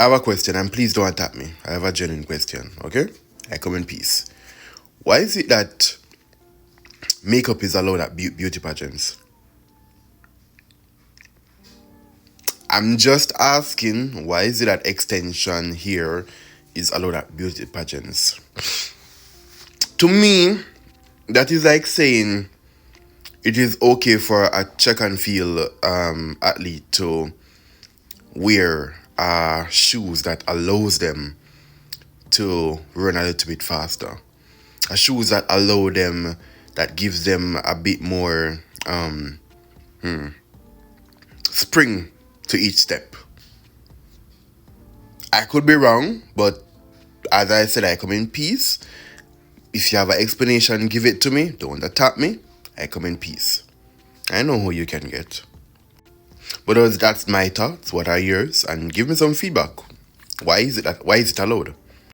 I have a question, and please don't attack me. I have a genuine question, okay? I come in peace. Why is it that makeup is allowed at beauty pageants? I'm just asking, why is it that extension here is allowed at beauty pageants? To me, that is like saying it is okay for a check and feel athlete to wear shoes that allows them to run a little bit faster. Shoes that allow them, that gives them a bit more spring to each step. I could be wrong, but as I said, I come in peace. If you have an explanation, give it to me. Don't attack me. I come in peace. I know who you can get. But that's my thoughts. What are yours? And give me some feedback. Why is it allowed?